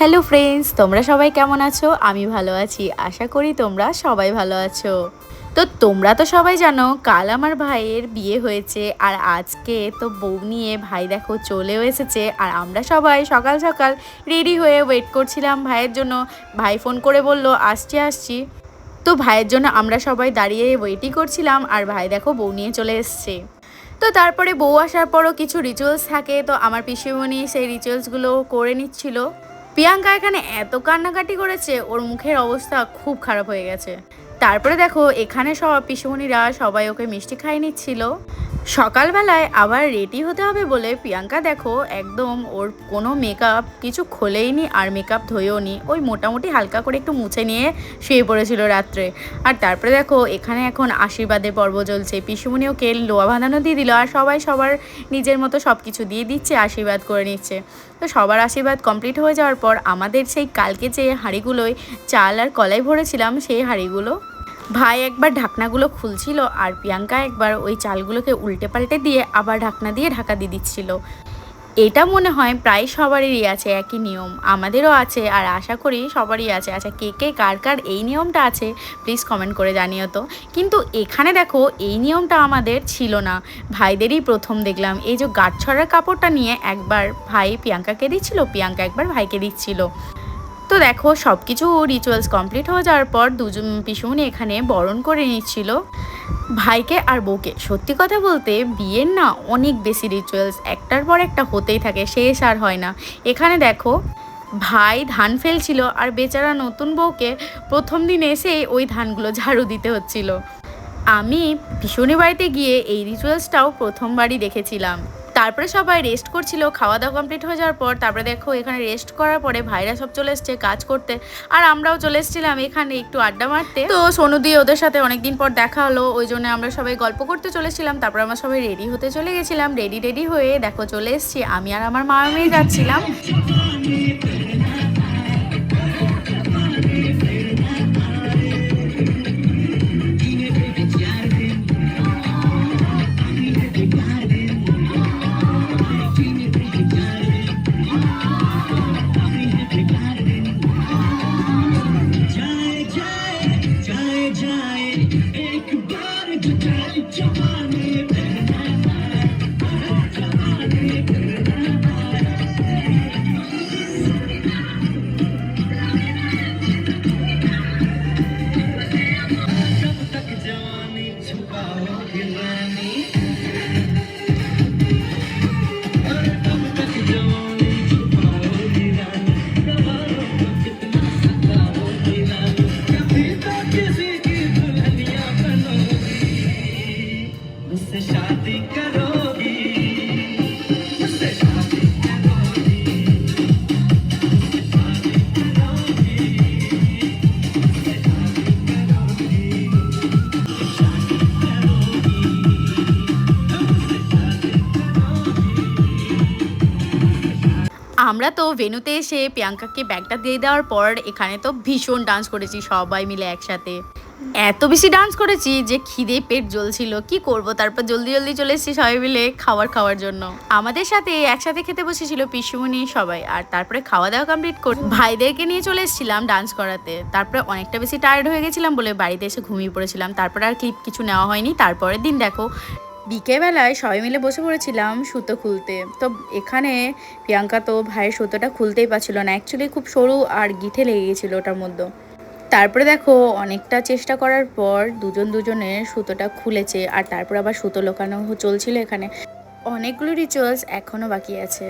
Hello friends, তোমরা সবাই কেমন আছো? আমি ভালো আছি, আশা করি তোমরা সবাই ভালো আছো। তো তোমরা তো সবাই জানো কাল আমার ভাইয়ের বিয়ে হয়েছে, আর আজকে তো বউ নিয়ে ভাই দেখো চলেও এসেছে। আর আমরা সবাই সকাল সকাল রেডি হয়ে ওয়েট করছিলাম ভাইয়ের জন্য। ভাই ফোন করে বলল আসছি আসছি। তো ভাইয়ের জন্য আমরা সবাই দাঁড়িয়ে ওয়েটই করছিলাম, আর ভাই দেখো বউ নিয়ে চলে এসছে। তো তারপরে বউ আসার পরও কিছু রিচুয়ালস থাকে, তো আমার পিসিমণি সেই রিচুয়ালসগুলো করে নিচ্ছিল। প্রিয়াঙ্কা এখানে এত কান্নাকাটি করেছে, ওর মুখের অবস্থা খুব খারাপ হয়ে গেছে। তারপরে দেখো এখানে সব পিসিমণিরা সবাই ওকে মিষ্টি খাইয়ে নিচ্ছিল। সকালবেলায় আবার রেডি হতে হবে বলে প্রিয়াঙ্কা দেখো একদম ওর কোনো মেকআপ কিছু খোলেইনি, আর মেকআপ ধুয়েও নি, ওই মোটামুটি হালকা করে একটু মুছে নিয়ে শুয়ে পড়েছিল রাত্রে। আর তারপরে দেখো এখানে এখন আশীর্বাদের পর্ব চলছে। পিসিমণি ওকে লোয়া বাঁধানো দিয়ে দিল, আর সবাই সবার নিজের মতো সব কিছু দিয়ে দিচ্ছে, আশীর্বাদ করে নিচ্ছে। তো সবার আশীর্বাদ কমপ্লিট হয়ে যাওয়ার পর আমাদের সেই কালকে যে হাঁড়িগুলোয় চাল আর কলাই ভরেছিলাম, সেই হাঁড়িগুলো ভাই একবার ঢাকনাগুলো খুলছিল, আর প্রিয়াঙ্কা একবার ওই চালগুলোকে উল্টে পাল্টে দিয়ে আবার ঢাকনা দিয়ে ঢাকা দিয়ে দিচ্ছিল। এটা মনে হয় প্রায় সবারই আছে একই নিয়ম, আমাদেরও আছে, আর আশা করি সবারই আছে। আচ্ছা, কে কে কার কার এই নিয়মটা আছে প্লিজ কমেন্ট করে জানিও তো। কিন্তু এখানে দেখো এই নিয়মটা আমাদের ছিল না, ভাইদেরই প্রথম দেখলাম। এই যে গাঁট ছড়ার কাপড়টা নিয়ে একবার ভাই প্রিয়াঙ্কাকে দিচ্ছিল, প্রিয়াঙ্কা একবার ভাইকে দিচ্ছিল। তো দেখো সব কিছু রিচুয়ালস কমপ্লিট হয়ে যাওয়ার পর দুজন পিসুমনি এখানে বরণ করে নিচ্ছিল ভাইকে আর বউকে। সত্যি কথা বলতে বিয়ের না অনেক বেশি রিচুয়ালস, একটার পর একটা হতেই থাকে, শেষ আর হয় না। এখানে দেখো ভাই ধান ফেলছিল, আর বেচারা নতুন বউকে প্রথম দিন এসে ওই ধানগুলো ঝাড়ু দিতে হচ্ছিল। আমি ভীষণই বাড়িতে গিয়ে এই রিচুয়ালসটাও প্রথমবারই দেখেছিলাম। তারপরে সবাই রেস্ট করছিল, খাওয়া দাওয়া কমপ্লিট হয়ে যাওয়ার পর। তারপরে দেখো এখানে রেস্ট করার পরে ভাইরা সব চলে এসছে কাজ করতে, আর আমরাও চলে এসেছিলাম এখানে একটু আড্ডা মারতে। তো সোনু দিয়ে ওদের সাথে অনেকদিন পর দেখা হলো, ওই জন্য আমরা সবাই গল্প করতে চলেছিলাম। তারপর আমরা সবাই রেডি হতে চলে গেছিলাম। রেডি হয়ে দেখো চলে এসেছি, আমি আর আমার মা মেয়ে যাচ্ছিলাম। আমরা তো ভেন্যুতে এসে প্রিয়াঙ্কাকে ব্যাগটা দিয়ে দেওয়ার পর এখানে তো ভীষণ ডান্স করেছি সবাই মিলে একসাথে। এত বেশি ডান্স করেছি যে খিদে পেট জ্বলছিল, কি করব। তারপর জলদি জলদি চলে এসেছি সবাই মিলে খাওয়ার জন্য। আমাদের সাথে একসাথে খেতে বসেছিল পিসুমণি সবাই। আর তারপরে খাওয়া দাওয়া কমপ্লিট করে ভাইদেরকে নিয়ে চলে এসেছিলাম ডান্স করাতে। তারপরে অনেকটা বেশি টায়ার্ড হয়ে গেছিলাম বলে বাড়িতে এসে ঘুমিয়ে পড়েছিলাম। তারপর আর ক্লিপ কিছু নেওয়া হয়নি। তারপরের দিন দেখো বিকেলবেলায় সবাই মিলে বসে পড়েছিলাম সুতো খুলতে। তো এখানে প্রিয়াঙ্কা তো ভাইয়ের সুতোটা খুলতেই পারছিল না, অ্যাকচুয়ালি খুব সরু আর গিঠে লেগে গেছিলো ওটার মধ্যে। তারপরে দেখো অনেকটা চেষ্টা করার পর দুজনের সুতোটা খুলেছে, আর তারপর আবার সুতো লোকানো চলছিল। এখানে অনেকগুলো রিচুয়ালস এখনও বাকি আছে।